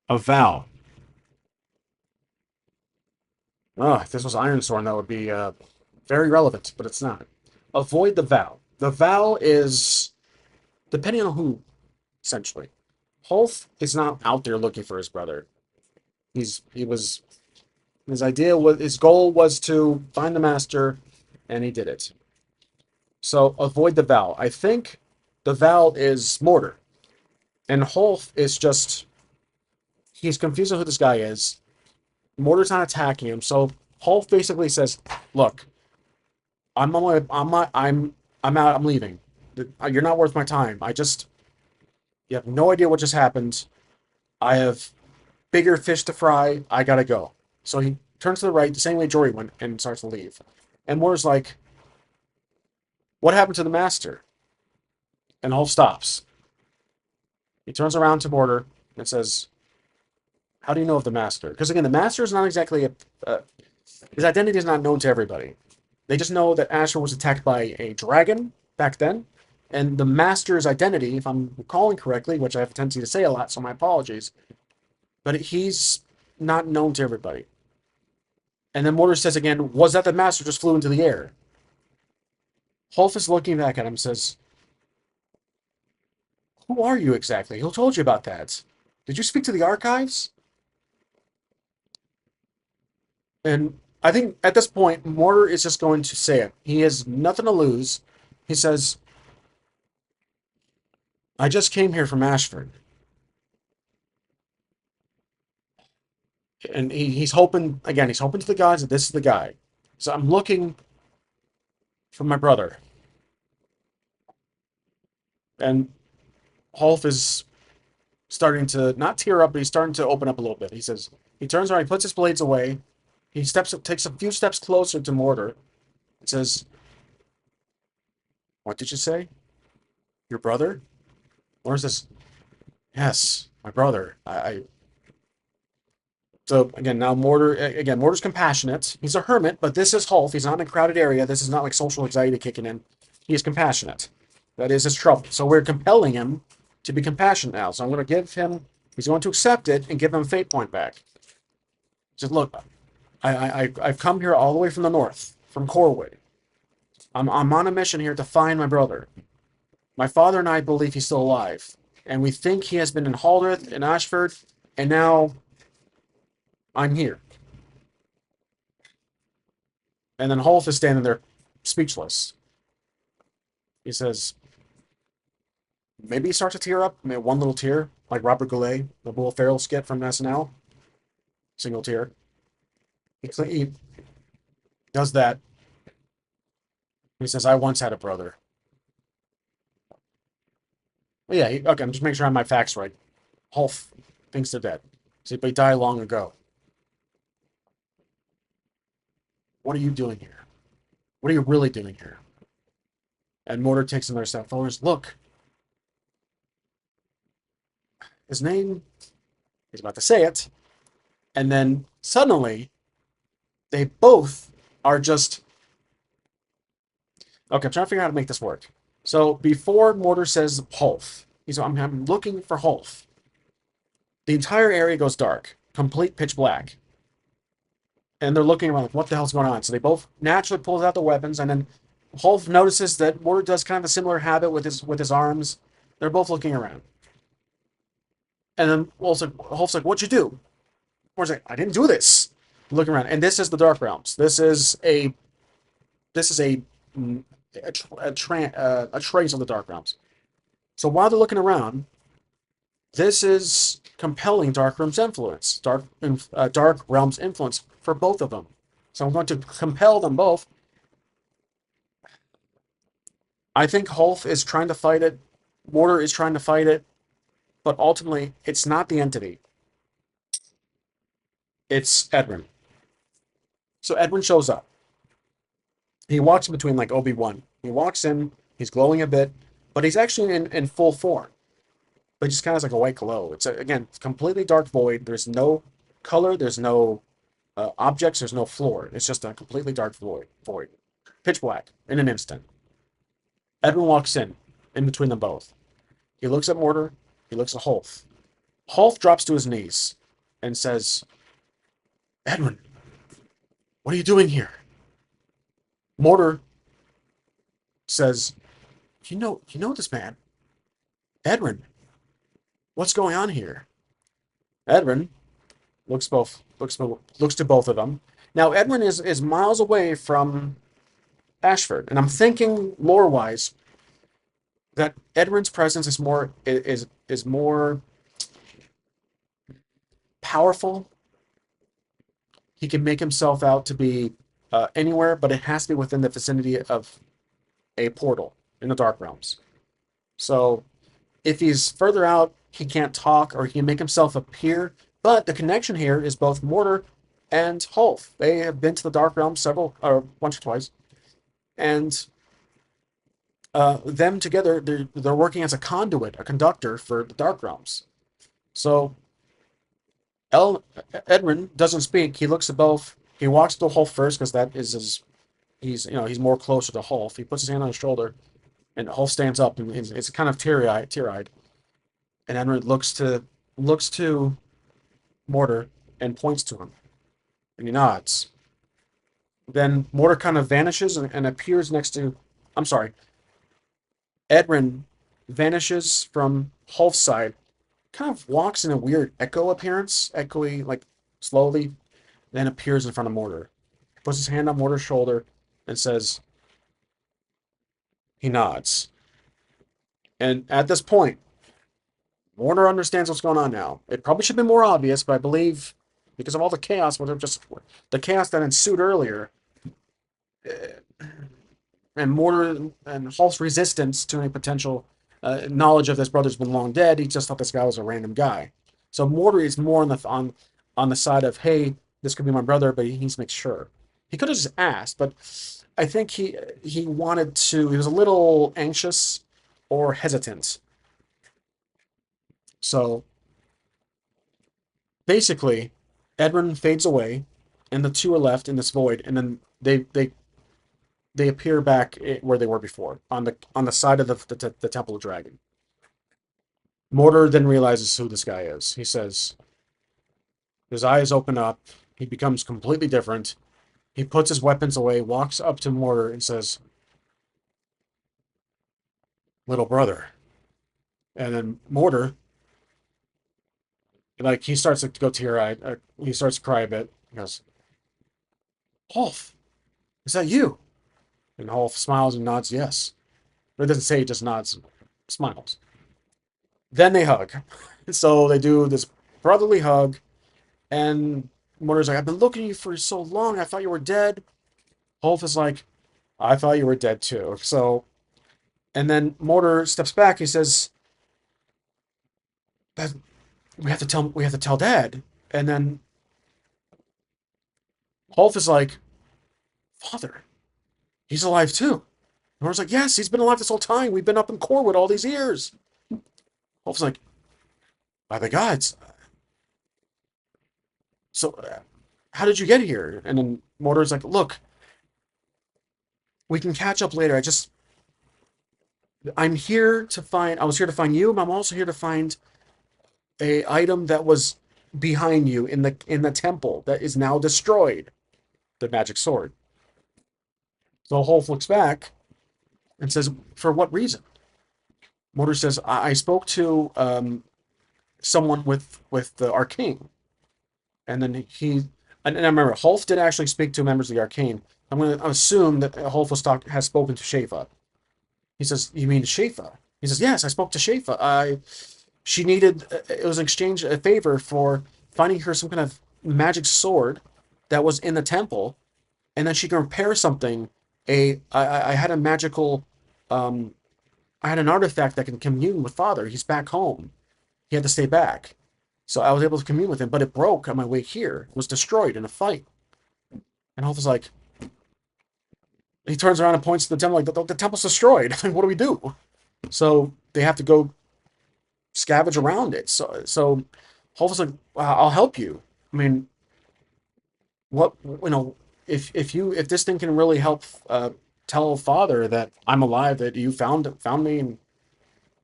avow. Oh, if this was Ironsworn, that would be very relevant, but it's not. Avoid the vow. The vow is, depending on who, essentially. Hulf is not out there looking for his brother. He was his goal was to find the master, and he did it. So avoid the vow. I think the vow is Mortar, and Hulf is just he's confused on who this guy is. Mortar's not attacking him, so Hulf basically says, "Look, I'm on my, I'm out. I'm leaving. You're not worth my time. You have no idea what just happened. I have bigger fish to fry. I gotta go." So he turns to the right, the same way Jory went, and starts to leave. And Mortar's like, "What happened to the master?" And Hulf stops. He turns around to Mortar and says, "How do you know of the master?" Because again, the master is not exactly his identity is not known to everybody. They just know that Asher was attacked by a dragon back then, and the master's identity, if I'm recalling correctly, which I have a tendency to say a lot, so my apologies, but he's not known to everybody. And then Mortar says again, "Was that the master just flew into the air?" Hulf is looking back at him and says, "Who are you exactly? Who told you about that? Did you speak to the archives?" And I think at this point, Mortar is just going to say it. He has nothing to lose. He says, "I just came here from Ashford." And he's hoping, again, he's hoping to the gods that this is the guy. So I'm looking for my brother. And Hulf is starting to not tear up, but he's starting to open up a little bit. He says, he turns around, he puts his blades away. He takes a few steps closer to Mortar. He says, "What did you say? Your brother?" Mortar says, "Yes, my brother. So again, now Mortar's compassionate. He's a hermit, but this is Hulf. He's not in a crowded area. This is not like social anxiety kicking in. He is compassionate. That is his trouble. So we're compelling him to be compassionate now. So I'm going to give him. He's going to accept it and give him a fate point back. Just look, I've come here all the way from the north, from Corwood. I'm on a mission here to find my brother. My father and I believe he's still alive, and we think he has been in Haldreth and Ashford, and now I'm here." And then Hulf is standing there speechless. He says, maybe he starts to tear up, maybe one little tear, like Robert Goulet, the Will Ferrell skit from SNL, single tear. He does that. He says, "I once had a brother." Well, yeah, okay, I'm just making sure I have my facts right. Hulf thinks they're dead. So, but he died long ago. What are you doing here? What are you really doing here? And Mortar takes another step forward. Look, his name, he's about to say it, and then suddenly they both are just okay. I'm trying to figure out how to make this work. So before Mortar says Hulf, he's I'm looking for Hulf. The entire area goes dark, complete pitch black, and they're looking around like, what the hell's going on? So they both naturally pulls out the weapons, and then Hulf notices that Mortar does kind of a similar habit with his arms. They're both looking around, and then Hulf's like, "What'd you do?" Mortar's like, "I didn't do this." Looking around, and this is the Dark Realms. This is a trace of the Dark Realms. So while they're looking around, this is compelling Dark Realms influence for both of them. So I'm going to compel them both. I think Hulf is trying to fight it. Mortar is trying to fight it, but ultimately, it's not the entity. It's Edwin. So Edwin shows up. He walks in between like Obi-Wan. He walks in, he's glowing a bit, but he's actually in full form. But just kind of like a white glow. Again, it's completely dark void. There's no color, there's no objects, there's no floor. It's just a completely dark void. Pitch black in an instant. Edwin walks in between them both. He looks at Mortar, he looks at Holf. Holf drops to his knees and says, Edwin, what are you doing here? Mortar says, you know this man. Edwin, what's going on here? Edwin looks to both of them. Now Edwin is miles away from Ashford, and I'm thinking lore wise that Edwin's presence is more powerful. He can make himself out to be anywhere, but it has to be within the vicinity of a portal in the Dark Realms. So if he's further out, he can't talk or he can make himself appear. But the connection here is both Mortar and Hulf. They have been to the Dark Realm several, or once or twice, and them together, they're working as a conduit, a conductor for the Dark Realms. So El Edwin doesn't speak. He looks at both. He walks to Hulf first because that is his. He's more closer to Hulf. He puts his hand on his shoulder, and Hulf stands up and it's kind of teary-eyed. And Edwin looks to Mortar and points to him, and he nods. Then Mortar kind of vanishes and appears next to. I'm sorry. Edwin vanishes from Hulf's side, kind of walks in a weird echo appearance, echoey like slowly, then appears in front of Mortar. Puts his hand on Mortar's shoulder and says, he nods. And at this point, Mortar understands what's going on now. It probably should have been more obvious, but I believe because of all the chaos, the chaos that ensued earlier, and Mortar and Hulk's resistance to any potential knowledge of this brother's been long dead. He just thought this guy was a random guy. So Mortar is more on the side of, hey, this could be my brother, but he needs to make sure. He could have just asked, but I think he wanted to. He was a little anxious or hesitant. So basically, Edwin fades away, and the two are left in this void, and then they appear back where they were before on the side of the Temple of Dragon. Mortar then realizes who this guy is. He says, his eyes open up. He becomes completely different. He puts his weapons away, walks up to Mortar, and says, "Little brother." And then Mortar, like he starts to go teary-eyed. He starts to cry a bit. He goes, "Holf, is that you?" And Holf smiles and nods yes. Or it doesn't say, he just nods, smiles. Then they hug. So they do this brotherly hug, and Mortar's like, "I've been looking at you for so long. I thought you were dead." Holf is like, "I thought you were dead too." So, and then Mortar steps back. He says, "That we have to tell Dad." And then Holf is like, "Father, he's alive too." Mortar's like, "Yes, he's been alive this whole time. We've been up in Corwood all these years." Holf's like, "By the gods, so how did you get here?" And then Mortar's like, "Look, we can catch up later. I was here to find you, but I'm also here to find a item that was behind you in the temple that is now destroyed, the magic sword." So Holf looks back and says, "For what reason?" Mortar says, I spoke to someone with the arcane." And then and I remember Holf did actually speak to members of the arcane. I'm going to assume that Holf has spoken to Shafa. He says, "You mean Shafa?" He says, "Yes, I spoke to Shafa. She needed, it was an exchange, a favor for finding her some kind of magic sword that was in the temple, and then she can repair something. I had a magical, um, I had an artifact that can commune with Father. He's back home. He had to stay back. So I was able to commune with him, but it broke on my way here. It was destroyed in a fight. And Hoth is like, he turns around and points to the temple, like, the temple's destroyed. Like, what do we do? So they have to go scavenge around it. So Hoth is like, I'll help you. I mean, what, you know, if this thing can really help tell father that I'm alive, that you found me, and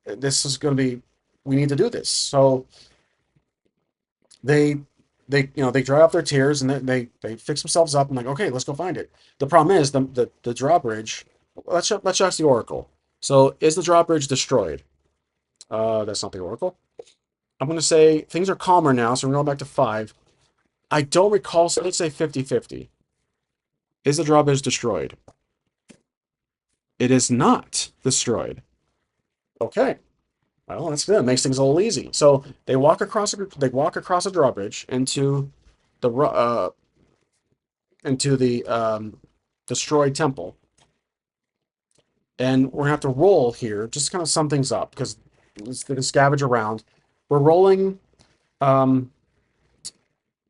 this is going to be, we need to do this. So they they dry off their tears, and they fix themselves up and like, okay, let's go find it. The problem is the drawbridge. Let's ask the oracle. So is the drawbridge destroyed? That's not the oracle. I'm going to say things are calmer now, so we're going back to 5. I don't recall, so let's say 50-50. Is the drawbridge destroyed? It is not destroyed. Okay. Well, that's good. It makes things a little easy. So they walk across a drawbridge the into the destroyed temple, and we're gonna have to roll here just to kind of sum things up because it's gonna scavenge around. We're rolling um,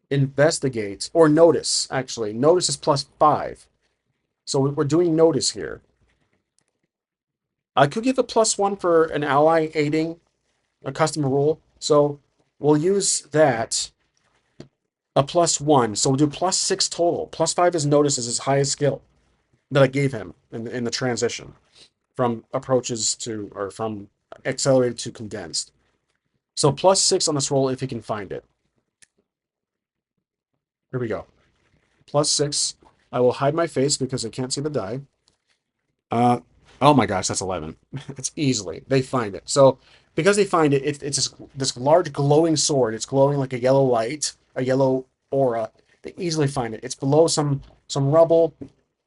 investigate or notice. Actually, notice is +5, so we're doing notice here. I could give a +1 for an ally aiding a custom rule, so we'll use that. A +1, so we'll do +6 total. +5 is notice is his highest skill that I gave him in the transition from approaches to, or from accelerated to condensed. So +6 on this roll if he can find it. Here we go. +6. I will hide my face because I can't see the die. Oh my gosh, that's 11. It's easily. They find it. So because they find it, it's this large glowing sword. It's glowing like a yellow light, a yellow aura. They easily find it. It's below some rubble,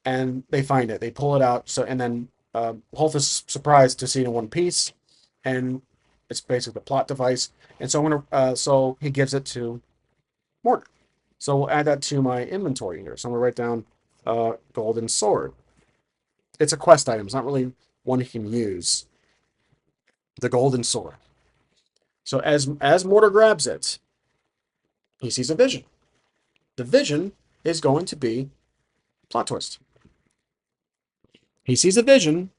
and they find it. They pull it out. So and then Hulf is surprised to see it in one piece, and it's basically the plot device. And so I'm gonna so he gives it to Mortar. So we'll add that to my inventory here. So I'm gonna write down golden sword. It's a quest item. It's not really one he can use. The golden sword. So as Mortar grabs it, he sees a vision. The vision is going to be plot twist. He sees a vision,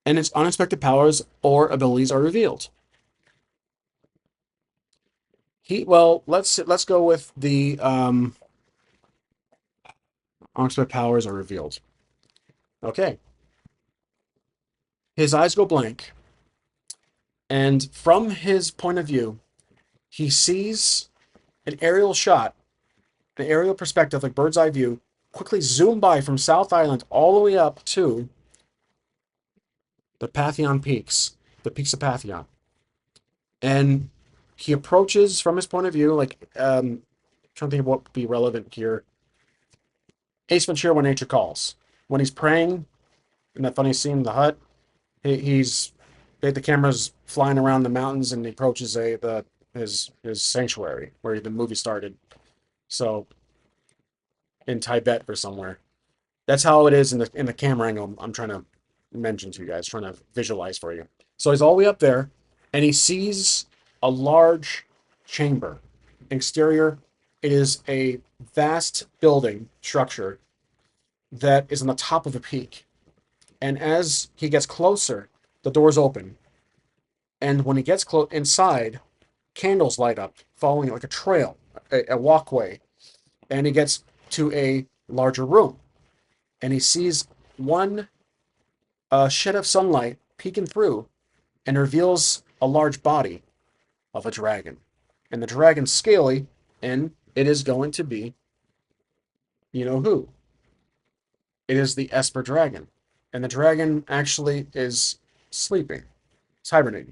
and its unexpected powers or abilities are revealed. Let's go with the unexpected powers are revealed. Okay. His eyes go blank, and from his point of view, he sees an aerial shot, an aerial perspective, like bird's eye view, quickly zoom by from South Island all the way up to the Pantheon peaks, the peaks of Pantheon. And he approaches from his point of view, like, trying to think of what would be relevant here. Ace Ventura, When Nature Calls. When he's praying in that funny scene in the hut, he's the camera's flying around the mountains, and he approaches his sanctuary where the movie started. So in Tibet or somewhere. That's how it is in the camera angle I'm trying to mention to you guys, trying to visualize for you. So he's all the way up there, and he sees a large chamber. Exterior, it is a vast building structure that is on the top of a peak. And as he gets closer, the doors open. And when he gets close inside, candles light up, following like a trail, a walkway. And he gets to a larger room. And he sees one shed of sunlight peeking through and reveals a large body of a dragon. And the dragon's scaly, and it is going to be, you know who? It is the Esper dragon. And the dragon actually is sleeping. It's hibernating.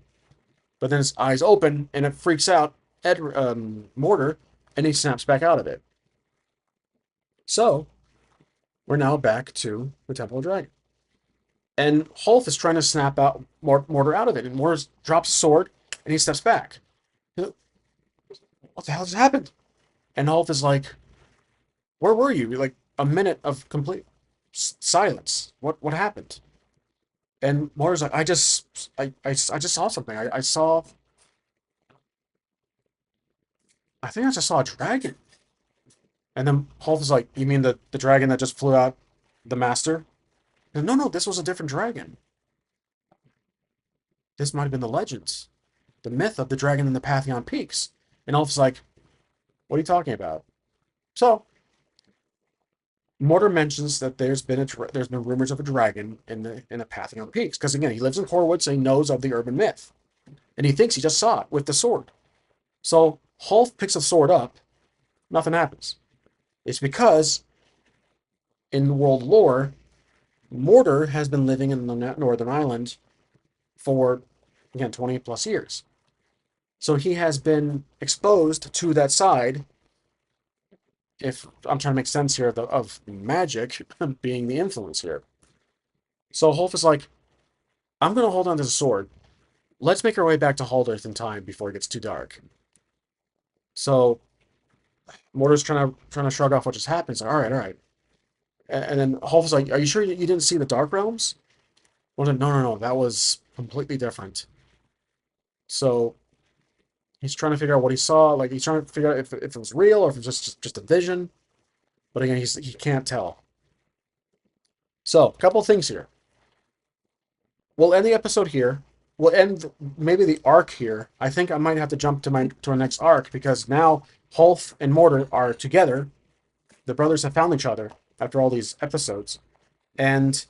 But then his eyes open, and it freaks out Mortar, and he snaps back out of it. So, we're now back to the Temple of Dragon. And Hulf is trying to snap out Mortar out of it, and Mortar drops his sword, and he steps back. What the hell just happened? And Hulf is like, "Where were you?" Like a minute of complete silence. What happened? And Mortar's like, I just saw something. I saw I think I just saw a dragon. And then Hulk is like, you mean the dragon that just flew out the master? And, no, no, this was a different dragon. This might have been the legends, the myth of the dragon in the Pantheon Peaks. And Ulf's like, what are you talking about? So Mortar mentions that there's been rumors of a dragon in the Pantheon Peaks because again he lives in Horwood, so he knows of the urban myth, and he thinks he just saw it with the sword. So Hulf picks the sword up, nothing happens. It's because in world lore, Mortar has been living in the Northern Island for again 20 plus years. So he has been exposed to that side. If I'm trying to make sense here of magic being the influence here. So Hulf is like, I'm going to hold on to the sword. Let's make our way back to Haldirth in time before it gets too dark. So Mortar's trying to shrug off what just happened. He's like, all right. And then Hulf is like, are you sure you didn't see the Dark Realms? Well, no, that was completely different. So he's trying to figure out what he saw. Like he's trying to figure out if it was real or if it was just a vision. But again, he can't tell. So, a couple things here. We'll end the episode here. We'll end maybe the arc here. I think I might have to jump to our next arc because now Hulf and Mortar are together. The brothers have found each other after all these episodes. And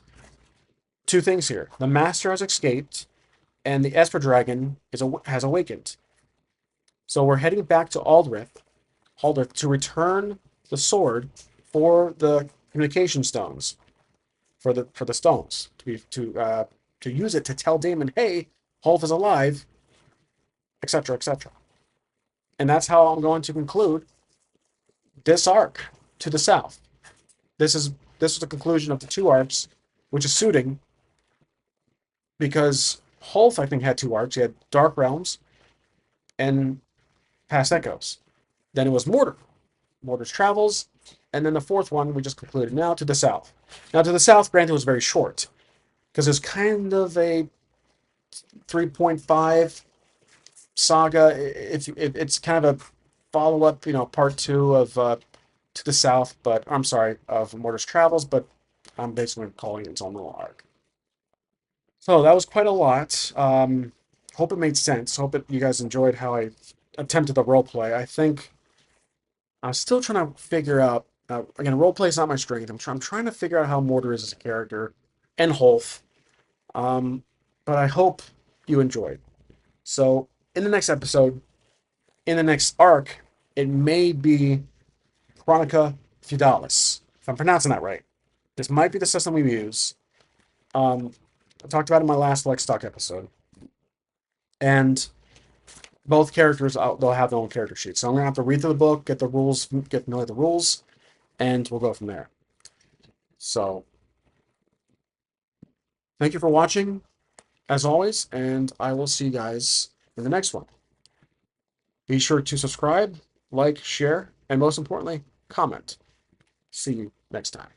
two things here: the Master has escaped, and the Esper Dragon has awakened. So we're heading back to Aldrich, to return the sword for the communication stones, for the stones to use it to tell Damon, hey, Hulf is alive, etc., etc. And that's how I'm going to conclude this arc to the south. This is the conclusion of the two arcs, which is suiting because Hulf, I think, had two arcs. He had Dark Realms and Past Echoes. Then it was Mortar's Travels, and then the fourth one we just concluded now to the south. Now to the south, granted, was very short because it's kind of a 3.5 saga. It's kind of a follow up, part two of to the south, but I'm sorry, of Mortar's Travels, but I'm basically calling it its own little arc. So that was quite a lot. Hope it made sense. Hope you guys enjoyed how I attempted the role play. I think I'm still trying to figure out. Again, role play is not my strength. I'm trying to figure out how Mortar is as a character, and Hulf. Um, but I hope you enjoyed. So in the next episode, in the next arc, it may be Chronica Feudalis, if I'm pronouncing that right. This might be the system we use. I talked about it in my last Lex Talk episode. And both characters, they'll have their own character sheets. So I'm going to have to read through the book, get the rules, get familiar with the rules, and we'll go from there. So, thank you for watching, as always, and I will see you guys in the next one. Be sure to subscribe, like, share, and most importantly, comment. See you next time.